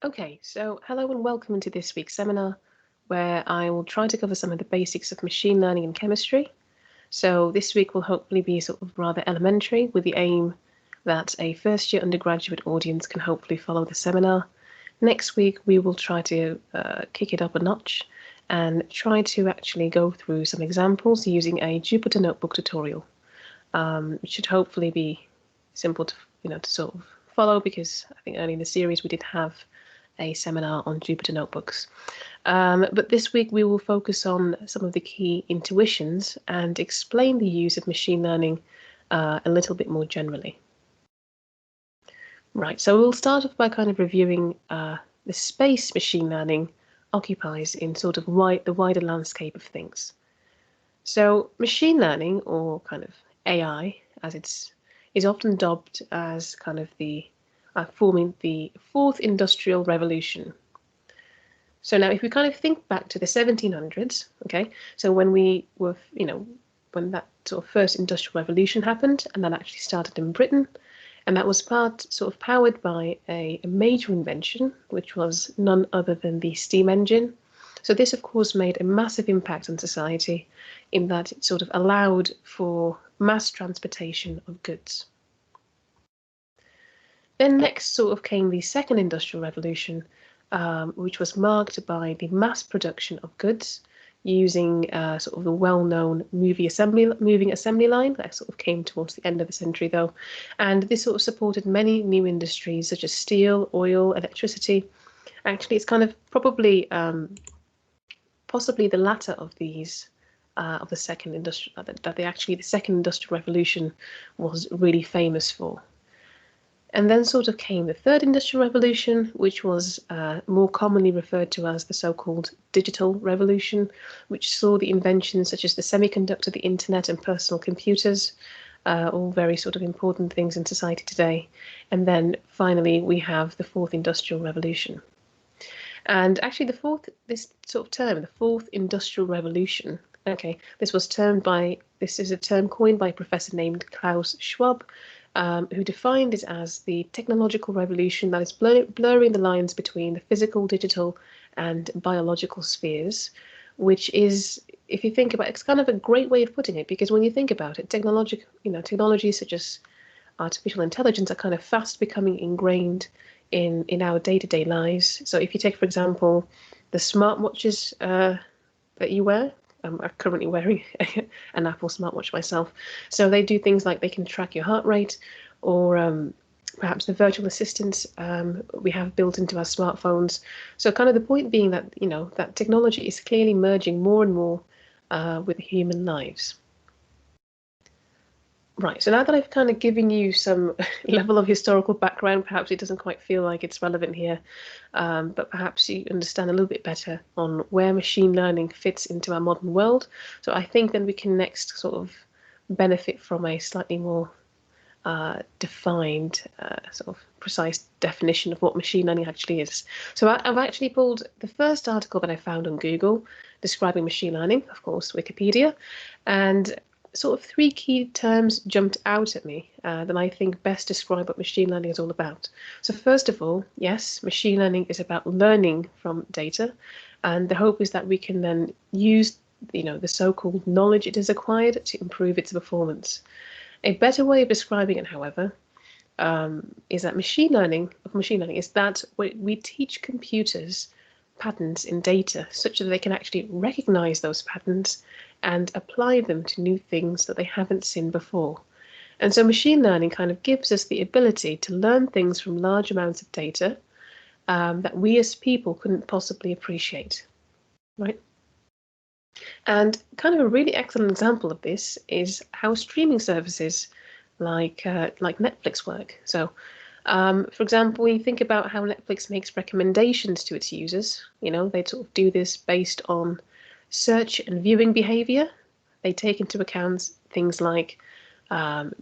Okay, so hello and welcome to this week's seminar, where I will try to cover some of the basics of machine learning and chemistry. So this week will hopefully be sort of rather elementary, with the aim that a first-year undergraduate audience can hopefully follow the seminar. Next week we will try to kick it up a notch and try to actually go through some examples using a Jupyter Notebook tutorial, which should hopefully be simple to sort of follow, because I think early in the series we did have a seminar on Jupyter Notebooks. But this week we will focus on some of the key intuitions and explain the use of machine learning a little bit more generally. Right, so we'll start off by kind of reviewing the space machine learning occupies in sort of the wider landscape of things. So machine learning, or kind of AI, as is often dubbed as kind of the forming the fourth industrial revolution. So now, if we kind of think back to the 1700s, okay, so when we were, when that sort of first industrial revolution happened, and that actually started in Britain, and that was sort of powered by a major invention, which was none other than the steam engine. So this, of course, made a massive impact on society in that it sort of allowed for mass transportation of goods. Then next sort of came the second industrial revolution, which was marked by the mass production of goods using sort of the well-known moving assembly line that sort of came towards the end of the century, though. And this sort of supported many new industries such as steel, oil, electricity. Actually, it's kind of probably possibly the latter of these of the second industrial the second industrial revolution was really famous for. And then sort of came the third industrial revolution, which was more commonly referred to as the so-called digital revolution, which saw the inventions such as the semiconductor, the internet, and personal computers, all very sort of important things in society today. And then finally, we have the fourth industrial revolution. And actually, this sort of term, the fourth industrial revolution, okay, this is a term coined by a professor named Klaus Schwab, who defined it as the technological revolution that is blurring the lines between the physical, digital, and biological spheres, which is, if you think about it, it's kind of a great way of putting it, because when you think about it, technologies such as artificial intelligence are kind of fast becoming ingrained in our day-to-day lives. So if you take, for example, the smartwatches that you wear, I'm currently wearing an Apple smartwatch myself. So they do things like they can track your heart rate, or perhaps the virtual assistants we have built into our smartphones. So kind of the point being that, that technology is clearly merging more and more with human lives. Right, so now that I've kind of given you some level of historical background, perhaps it doesn't quite feel like it's relevant here, but perhaps you understand a little bit better on where machine learning fits into our modern world. So I think then we can next sort of benefit from a slightly more defined, sort of precise definition of what machine learning actually is. So I've actually pulled the first article that I found on Google describing machine learning, of course, Wikipedia, and sort of three key terms jumped out at me that I think best describe what machine learning is all about. So first of all, yes, machine learning is about learning from data, and the hope is that we can then use the so-called knowledge it has acquired to improve its performance. A better way of describing it, however, is that machine learning is that we teach computers patterns in data such that they can actually recognize those patterns and apply them to new things that they haven't seen before. And so machine learning kind of gives us the ability to learn things from large amounts of data that we as people couldn't possibly appreciate, right? And kind of a really excellent example of this is how streaming services like Netflix work. So for example, when you think about how Netflix makes recommendations to its users, they sort of do this based on search and viewing behavior. They take into account things like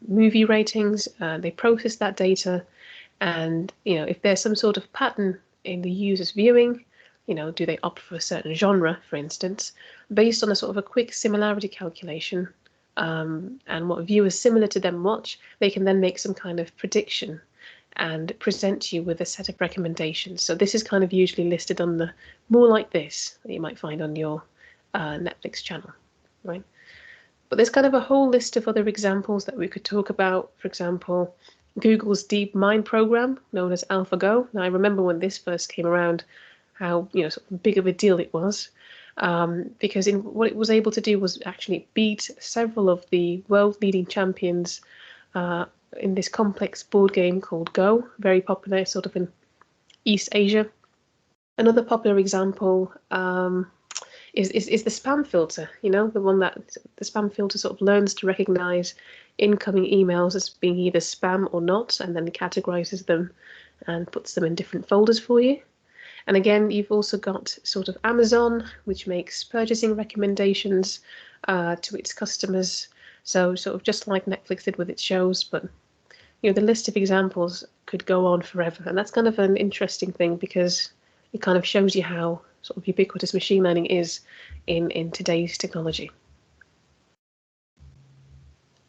movie ratings. They process that data, and if there's some sort of pattern in the user's viewing, do they opt for a certain genre, for instance, based on a sort of a quick similarity calculation, and what viewers similar to them watch, they can then make some kind of prediction and present you with a set of recommendations. So this is kind of usually listed on the more like this that you might find on your Netflix channel, right? But there's kind of a whole list of other examples that we could talk about. For example, Google's DeepMind program, known as AlphaGo. Now, I remember when this first came around, how sort of big of a deal it was, because what it was able to do was actually beat several of the world-leading champions in this complex board game called Go, very popular sort of in East Asia. Another popular example is the spam filter, the one that the spam filter sort of learns to recognize incoming emails as being either spam or not, and then categorizes them and puts them in different folders for you. And again, you've also got sort of Amazon, which makes purchasing recommendations to its customers. So sort of just like Netflix did with its shows, but the list of examples could go on forever. And that's kind of an interesting thing because it kind of shows you how sort of ubiquitous machine learning is in today's technology.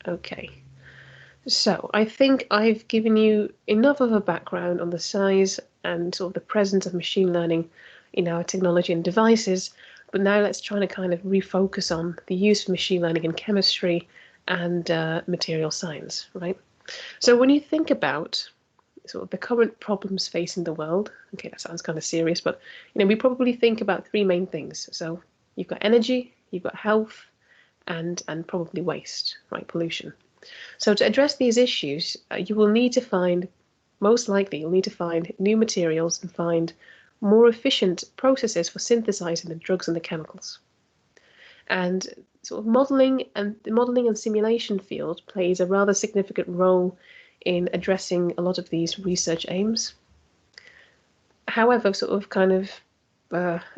Okay, so I think I've given you enough of a background on the size and sort of the presence of machine learning in our technology and devices, but now let's try to kind of refocus on the use of machine learning in chemistry and material science, right? So when you think about sort of the current problems facing the world, okay, that sounds kind of serious, but we probably think about three main things. So you've got energy, you've got health, and probably waste, right, pollution. So to address these issues, you will need to find, most likely, you'll need to find new materials and find more efficient processes for synthesizing the drugs and the chemicals. And sort of modeling and simulation field plays a rather significant role in addressing a lot of these research aims. However, sort of kind of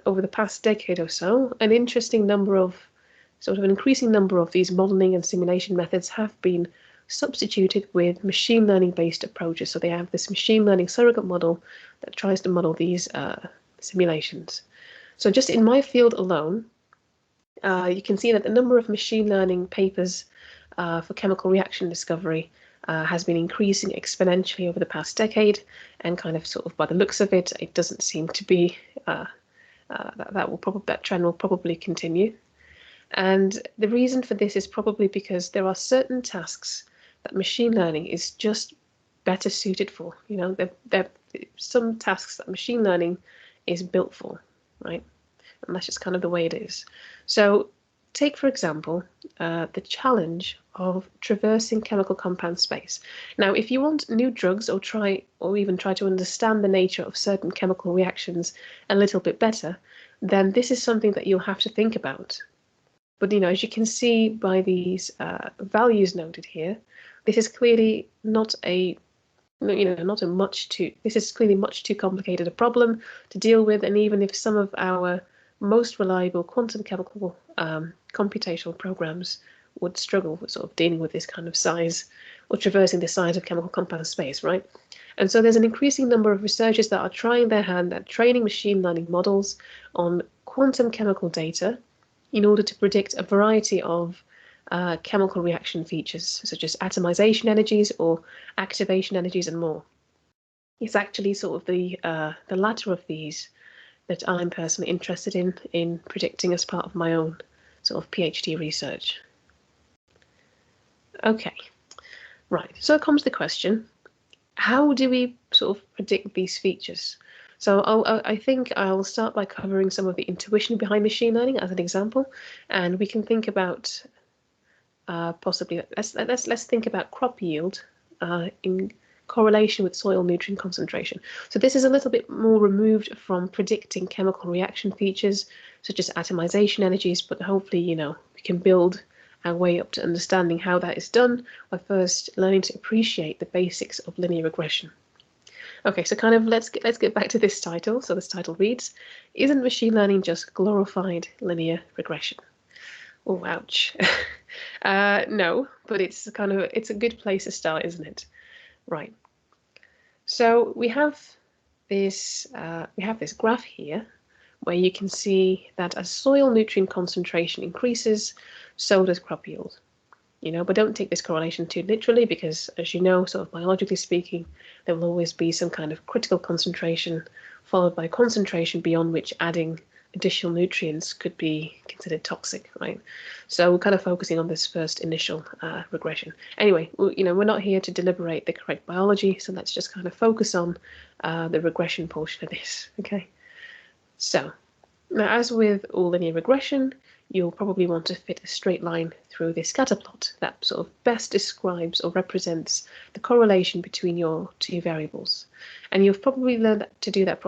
over the past decade or so, an increasing number of these modeling and simulation methods have been substituted with machine learning based approaches. So they have this machine learning surrogate model that tries to model these simulations. So just in my field alone, you can see that the number of machine learning papers for chemical reaction discovery has been increasing exponentially over the past decade, and kind of sort of by the looks of it, it doesn't seem to be that trend will probably continue. And the reason for this is probably because there are certain tasks that machine learning is just better suited for. There some tasks that machine learning is built for, right? And that's just kind of the way it is. So take, for example, the challenge of traversing chemical compound space. Now, if you want new drugs or even try to understand the nature of certain chemical reactions a little bit better, then this is something that you'll have to think about. But as you can see by these values noted here, this is clearly not a this is clearly much too complicated a problem to deal with, and even if some of our most reliable quantum chemical computational programs would struggle with sort of dealing with this kind of size or traversing the size of chemical compound space, right? And so there's an increasing number of researchers that are trying their hand at training machine learning models on quantum chemical data in order to predict a variety of chemical reaction features, such as atomization energies or activation energies and more. It's actually sort of the latter of these that I'm personally interested in predicting as part of my own sort of PhD research. Okay, right, so comes the question, how do we sort of predict these features? So I think I'll start by covering some of the intuition behind machine learning as an example, and we can think about possibly let's think about crop yield in correlation with soil nutrient concentration. So this is a little bit more removed from predicting chemical reaction features such as atomization energies, but hopefully we can build our way up to understanding how that is done by first learning to appreciate the basics of linear regression. Okay, so kind of let's get back to this title. So this title reads, "Isn't machine learning just glorified linear regression?" Oh, ouch. No, but it's a good place to start, isn't it? Right. So we have this graph here where you can see that as soil nutrient concentration increases, so does crop yield. but don't take this correlation too literally, because as you know, sort of biologically speaking, there will always be some kind of critical concentration followed by concentration beyond which adding additional nutrients could be considered toxic, right? So we're kind of focusing on this first initial regression. Anyway, we're not here to deliberate the correct biology, so let's just kind of focus on the regression portion of this, okay? So now, as with all linear regression, you'll probably want to fit a straight line through this scatter plot that sort of best describes or represents the correlation between your two variables. And you've probably learned to do that,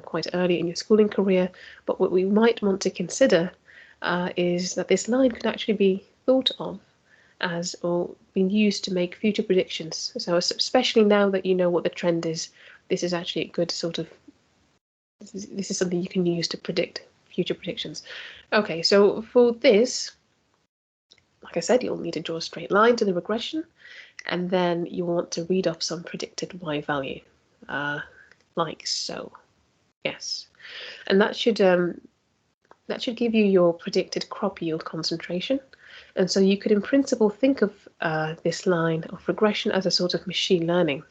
quite early in your schooling career. But what we might want to consider is that this line could actually be thought of as or being used to make future predictions. So especially now that you know what the trend is, this is actually a good sort of, this is something you can use to predict future predictions. Okay, so for this, like I said, you'll need to draw a straight line to the regression, and then you want to read off some predicted y value, like so. Yes, and that should give you your predicted crop yield concentration. And so you could, in principle, think of this line of regression as a sort of machine learning.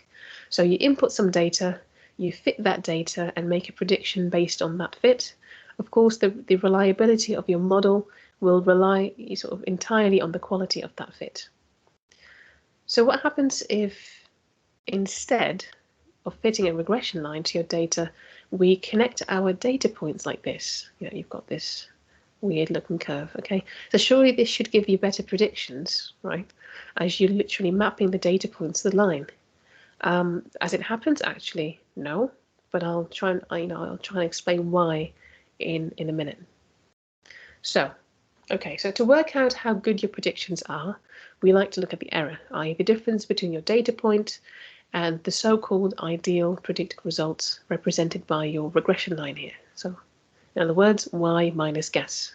So you input some data, you fit that data, and make a prediction based on that fit. Of course, the reliability of your model will rely sort of entirely on the quality of that fit. So what happens if instead of fitting a regression line to your data, we connect our data points like this? You've got this weird looking curve, okay? So surely this should give you better predictions, right? As you're literally mapping the data points to the line. As it happens, actually, no, but I'll try and explain why in a minute. So, okay, so to work out how good your predictions are, we like to look at the error, i.e. the difference between your data point and the so-called ideal predicted results represented by your regression line here. So, in other words, y minus guess.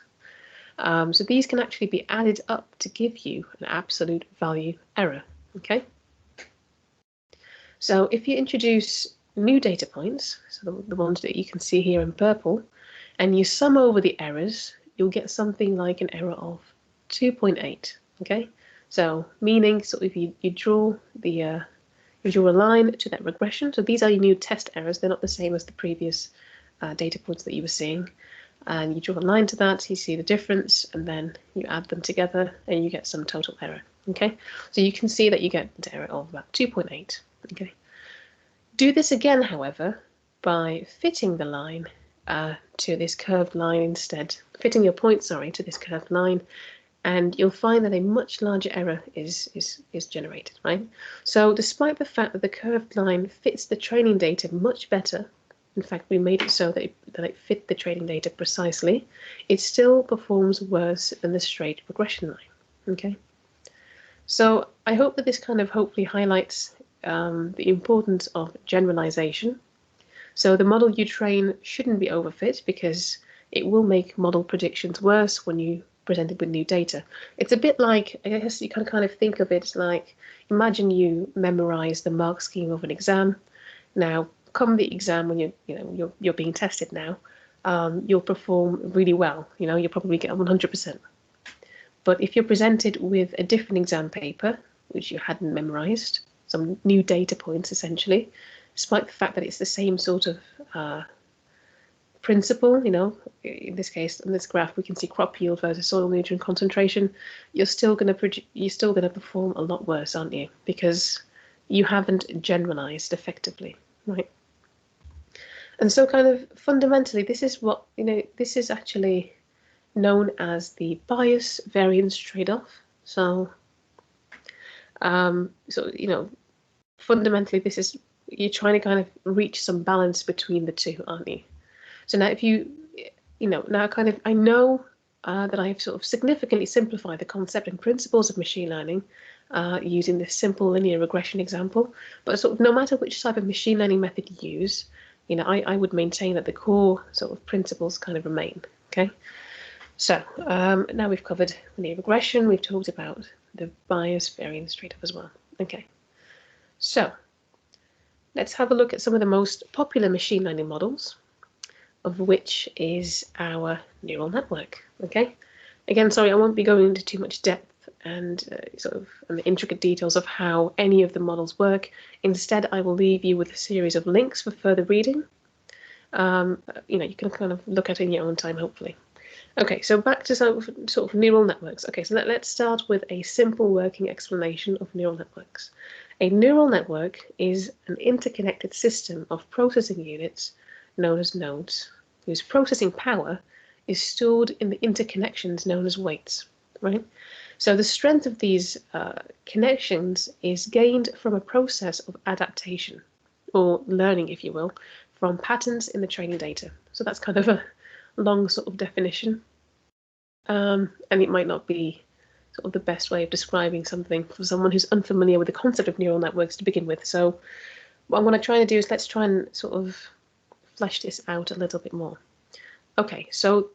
So these can actually be added up to give you an absolute value error, okay? So if you introduce new data points, so the ones that you can see here in purple, and you sum over the errors, you'll get something like an error of 2.8, okay? So meaning, so if you draw a line to that regression, so these are your new test errors, they're not the same as the previous data points that you were seeing, and you draw a line to that, you see the difference, and then you add them together, and you get some total error, okay? So you can see that you get an error of about 2.8, okay? Do this again, however, by fitting the line to this curved line instead, fitting your point, to this curved line, and you'll find that a much larger error is generated, right? So despite the fact that the curved line fits the training data much better, in fact, we made it so that it fit the training data precisely, it still performs worse than the straight regression line, okay? So I hope that this kind of hopefully highlights the importance of generalization. So the model you train shouldn't be overfit, because it will make model predictions worse when you present it with new data. It's a bit like, I guess you can kind of think of it like, imagine you memorize the mark scheme of an exam. Now, come the exam when you're being tested now, you'll perform really well. You'll probably get 100%. But if you're presented with a different exam paper, which you hadn't memorized, some new data points essentially, despite the fact that it's the same sort of principle, in this case, in this graph, we can see crop yield versus soil nutrient concentration, you're still going to perform a lot worse, aren't you? Because you haven't generalized effectively, right? And so kind of fundamentally, this is what, this is actually known as the bias variance trade-off. So, fundamentally, this is, you're trying to kind of reach some balance between the two, aren't you? So now if I know that I've sort of significantly simplified the concept and principles of machine learning using this simple linear regression example, but sort of no matter which type of machine learning method you use, I would maintain that the core sort of principles kind of remain, okay? So now we've covered linear regression, we've talked about the bias variance trade-off as well, okay? So let's have a look at some of the most popular machine learning models, of which is our neural network, okay? Again, sorry, I won't be going into too much depth and and the intricate details of how any of the models work. Instead, I will leave you with a series of links for further reading. You can kind of look at it in your own time, hopefully. Okay, so back to sort of neural networks. Okay, so let's start with a simple working explanation of neural networks. A neural network is an interconnected system of processing units, known as nodes, whose processing power is stored in the interconnections known as weights, right? So the strength of these connections is gained from a process of adaptation, or learning, if you will, from patterns in the training data. So that's kind of a long sort of definition, and it might not be sort of the best way of describing something for someone who's unfamiliar with the concept of neural networks to begin with. So what I'm going to try to do is let's try and sort of flesh this out a little bit more. Okay, so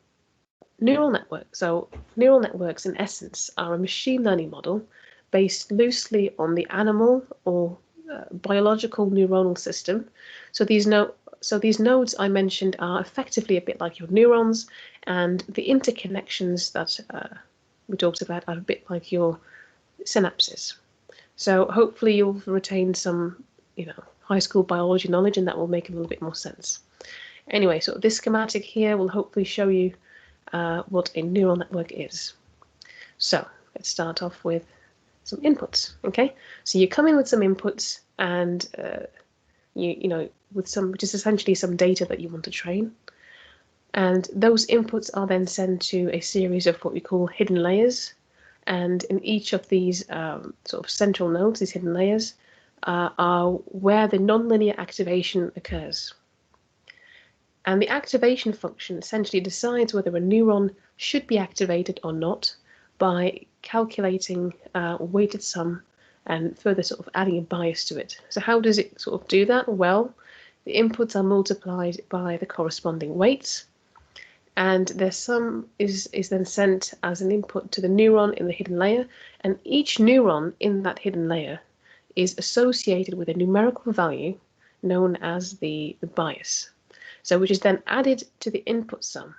neural networks. So neural networks, in essence, are a machine learning model based loosely on the animal or biological neuronal system. So these nodes I mentioned are effectively a bit like your neurons, and the interconnections that we talked about are a bit like your synapses. So hopefully you'll retain some, high school biology knowledge, and that will make a little bit more sense. Anyway, so this schematic here will hopefully show you what a neural network is. So let's start off with some inputs. Okay, so you come in with some inputs, and with some, which is essentially some data that you want to train. And those inputs are then sent to a series of what we call hidden layers. And in each of these sort of central nodes, these hidden layers, are where the nonlinear activation occurs. And the activation function essentially decides whether a neuron should be activated or not by calculating a weighted sum and further sort of adding a bias to it. So how does it sort of do that? Well, the inputs are multiplied by the corresponding weights, and their sum is then sent as an input to the neuron in the hidden layer, and each neuron in that hidden layer is associated with a numerical value known as the bias, so which is then added to the input sum.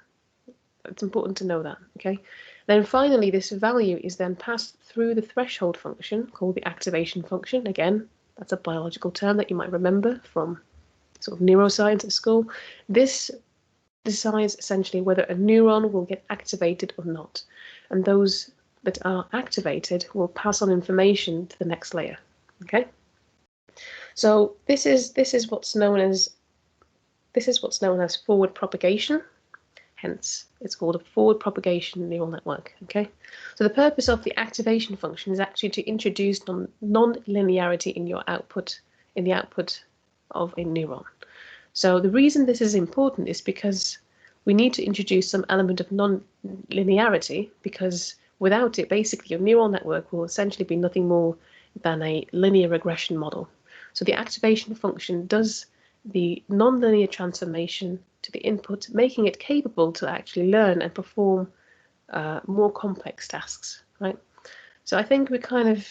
It's important to know that, okay? Then finally, this value is then passed through the threshold function called the activation function. Again, that's a biological term that you might remember from sort of neuroscience at school. This decides essentially whether a neuron will get activated or not, and those that are activated will pass on information to the next layer. Okay, so this is what's known as forward propagation. Hence, it's called a forward propagation neural network. Okay, so the purpose of the activation function is actually to introduce non-linearity in your output, in the output of a neuron. So the reason this is important is because we need to introduce some element of non-linearity, because without it, basically your neural network will essentially be nothing more than a linear regression model. So the activation function does the non-linear transformation to the input, making it capable to actually learn and perform more complex tasks, right? So I think we kind of,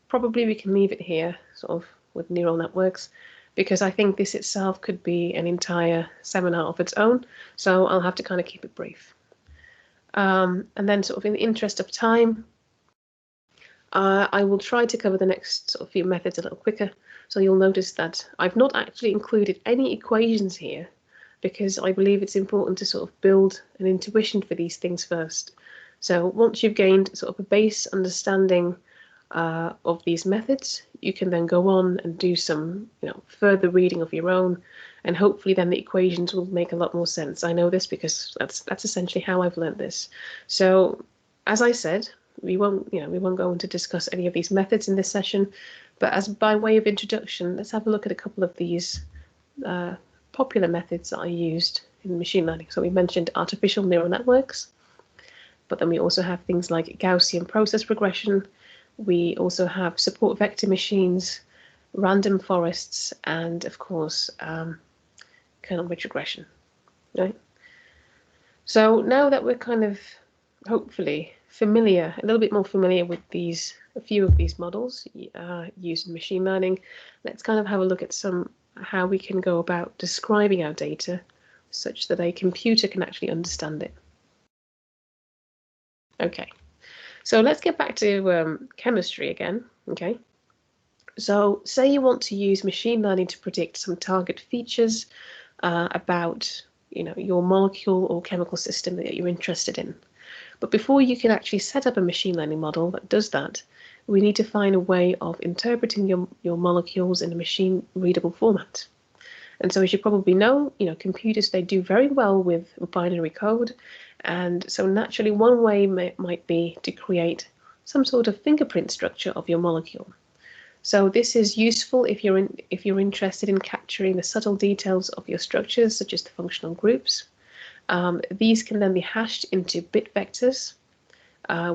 probably we can leave it here, sort of, with neural networks, because I think this itself could be an entire seminar of its own, so I'll have to kind of keep it brief. And then sort of in the interest of time, I will try to cover the next sort of few methods a little quicker. So you'll notice that I've not actually included any equations here, because I believe it's important to sort of build an intuition for these things first. So once you've gained sort of a base understanding of these methods, you can then go on and do some, further reading of your own, and hopefully then the equations will make a lot more sense. I know this because that's essentially how I've learned this. So, as I said, we won't go on to discuss any of these methods in this session, but as by way of introduction, let's have a look at a couple of these popular methods that are used in machine learning. So we mentioned artificial neural networks, but then we also have things like Gaussian process regression. We also have support vector machines, random forests, and of course, kernel-ridge regression, right? So now that we're kind of hopefully familiar, a little bit more familiar with a few of these models used in machine learning, let's kind of have a look at how we can go about describing our data such that a computer can actually understand it. Okay. So let's get back to chemistry again, okay? So say you want to use machine learning to predict some target features about, your molecule or chemical system that you're interested in. But before you can actually set up a machine learning model that does that, we need to find a way of interpreting your molecules in a machine readable format. And so as you probably know, computers, they do very well with binary code. And so naturally one way might be to create some sort of fingerprint structure of your molecule. So this is useful if you're interested in capturing the subtle details of your structures, such as the functional groups. These can then be hashed into bit vectors,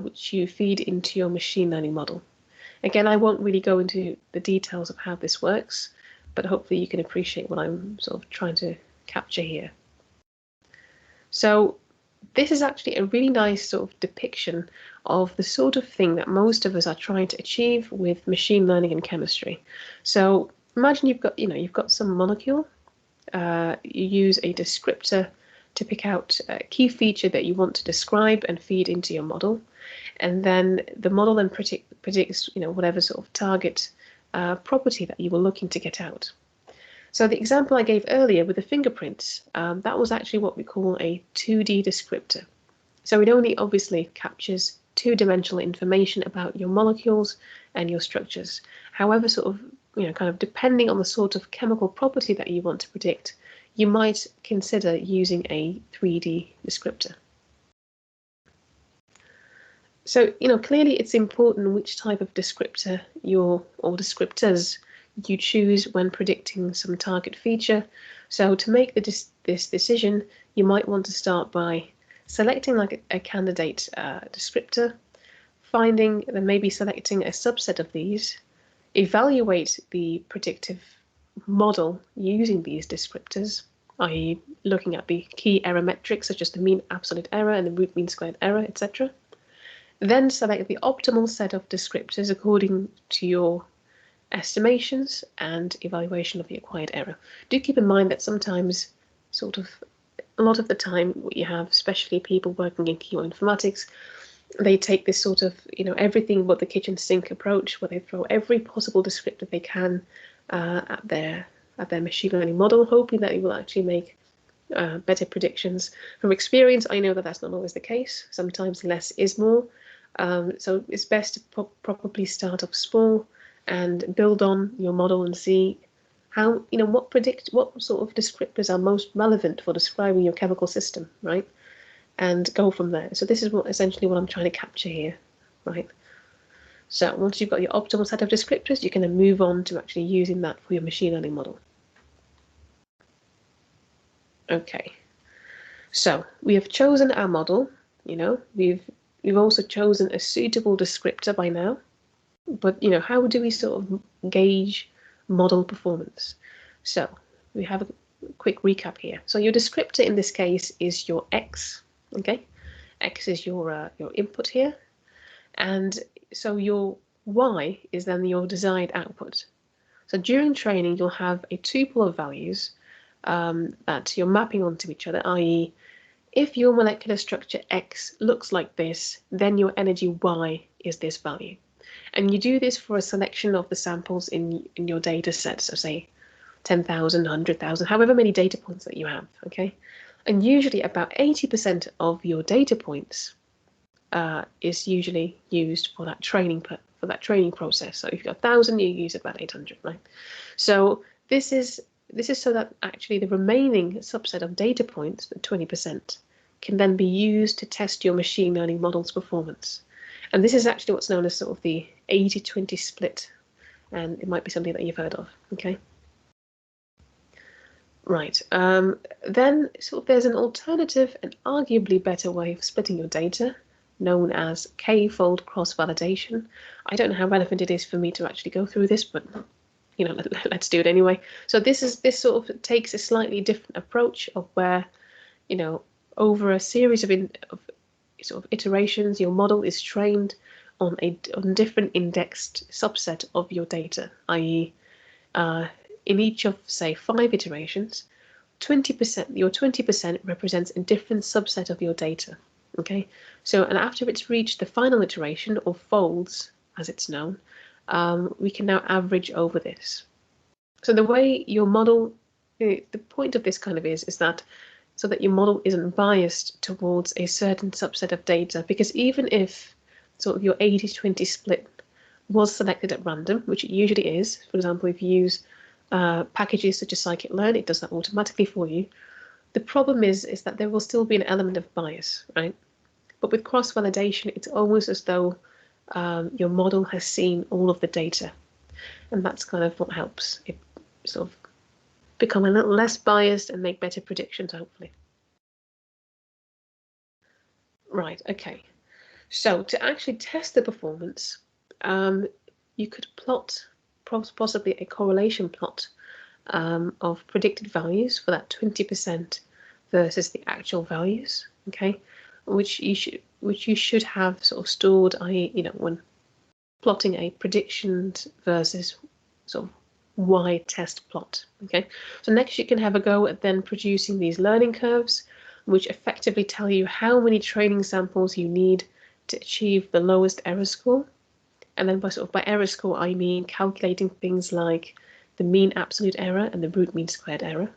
which you feed into your machine learning model. Again, I won't really go into the details of how this works, but hopefully you can appreciate what I'm sort of trying to capture here. So this is actually a really nice sort of depiction of the sort of thing that most of us are trying to achieve with machine learning and chemistry. So imagine you've got some molecule. You use a descriptor to pick out a key feature that you want to describe and feed into your model, and then the model then predicts whatever sort of target property that you were looking to get out. So the example I gave earlier with the fingerprints, that was actually what we call a 2D descriptor. So it only obviously captures two-dimensional information about your molecules and your structures. However, sort of, kind of depending on the sort of chemical property that you want to predict, you might consider using a 3D descriptor. So, clearly it's important which type of descriptor or descriptors you choose when predicting some target feature. So to make this decision, you might want to start by selecting like a candidate descriptor, then maybe selecting a subset of these, evaluate the predictive model using these descriptors, i.e. looking at the key error metrics such as the mean absolute error and the root mean squared error, etc. Then select the optimal set of descriptors according to your estimations and evaluation of the acquired error. Do keep in mind that sometimes, a lot of the time, what you have, especially people working in chemoinformatics, they take this sort of, everything but the kitchen sink approach, where they throw every possible descriptor they can at their machine learning model, hoping that it will actually make better predictions. From experience, I know that that's not always the case. Sometimes less is more. So it's best to probably start off small and build on your model and see how, what sort of descriptors are most relevant for describing your chemical system, right? And go from there. So this is essentially what I'm trying to capture here, right? So once you've got your optimal set of descriptors, you can then move on to actually using that for your machine learning model. Okay, so we have chosen our model, we've also chosen a suitable descriptor by now, but how do we sort of gauge model performance? So we have a quick recap here. So your descriptor in this case is your X, okay? X is your input here, and so your Y is then your desired output. So during training, you'll have a tuple of values that you're mapping onto each other, i.e. if your molecular structure X looks like this, then your energy Y is this value. And you do this for a selection of the samples in your data set, so say 10,000, 100,000, however many data points that you have, okay? And usually about 80% of your data points is usually used for that training process. So if you've got 1,000, you use about 800, right? So this is so that actually the remaining subset of data points, the 20%, can then be used to test your machine learning model's performance. And this is actually what's known as sort of the 80-20 split, and it might be something that you've heard of, okay? Right, then sort of there's an alternative and arguably better way of splitting your data, known as k-fold cross-validation. I don't know how relevant it is for me to actually go through this, but let's do it anyway. So this sort of takes a slightly different approach of where, over a series of sort of iterations, your model is trained on different indexed subset of your data, i.e. in each of, say, 5 iterations, your 20% represents a different subset of your data, Okay, so and after it's reached the final iteration, or folds as it's known, we can now average over this. So the way your model, the point of this kind of is that so that your model isn't biased towards a certain subset of data, because even if sort of your 80-20 split was selected at random, which it usually is, for example, if you use packages such as scikit-learn, it does that automatically for you. The problem is that there will still be an element of bias, right? But with cross-validation, it's almost as though your model has seen all of the data, and that's kind of what helps it sort of become a little less biased and make better predictions, hopefully. Right, okay. So to actually test the performance, you could plot possibly a correlation plot of predicted values for that 20% versus the actual values, okay, which you should have sort of stored, i.e., you know, when plotting a predictions versus sort of y test plot. Okay, so next you can have a go at then producing these learning curves, which effectively tell you how many training samples you need to achieve the lowest error score. And then by error score, I mean calculating things like the mean absolute error and the root mean squared error.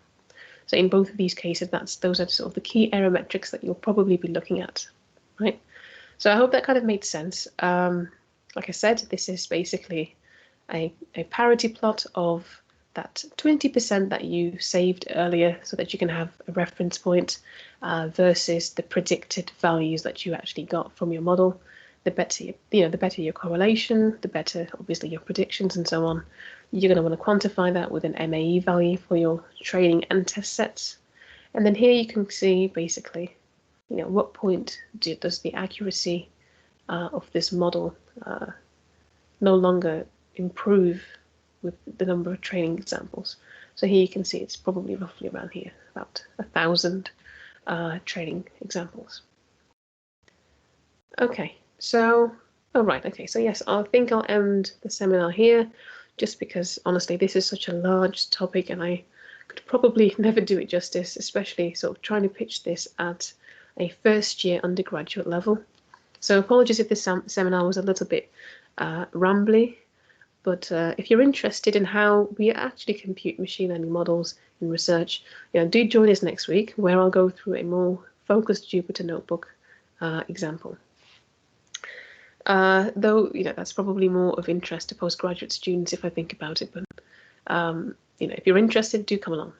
So in both of these cases, those are sort of the key error metrics that you'll probably be looking at, right? So I hope that kind of made sense. Like I said, this is basically a parity plot of that 20% that you saved earlier so that you can have a reference point versus the predicted values that you actually got from your model. The better, the better your correlation, the better obviously your predictions and so on. You're going to want to quantify that with an MAE value for your training and test sets. And then here you can see basically, what point does the accuracy of this model no longer improve with the number of training examples. So here you can see it's probably roughly around here, about 1,000 training examples. Okay, so, so yes, I think I'll end the seminar here, just because honestly this is such a large topic and I could probably never do it justice, especially sort of trying to pitch this at a first year undergraduate level. So apologies if this seminar was a little bit rambly, but if you're interested in how we actually compute machine learning models in research, do join us next week, where I'll go through a more focused Jupyter Notebook example. Though that's probably more of interest to postgraduate students if I think about it, but if you're interested, do come along.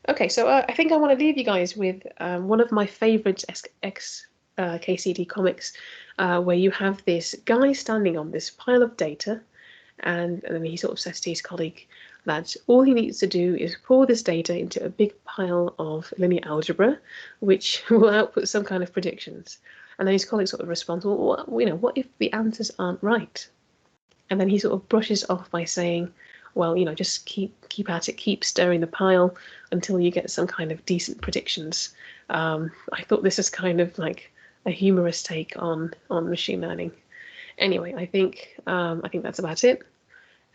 Okay, so I think I want to leave you guys with one of my favourite KCD comics, where you have this guy standing on this pile of data, and then he sort of says to his colleague that all he needs to do is pour this data into a big pile of linear algebra, which will output some kind of predictions. And then his colleague sort of responds, well, what if the answers aren't right? And then he sort of brushes off by saying, well, just keep at it, keep stirring the pile until you get some kind of decent predictions. I thought this is kind of like a humorous take on machine learning. Anyway, I think that's about it,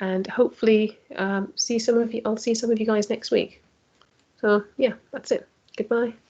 and hopefully I'll see some of you guys next week. So yeah, that's it. Goodbye.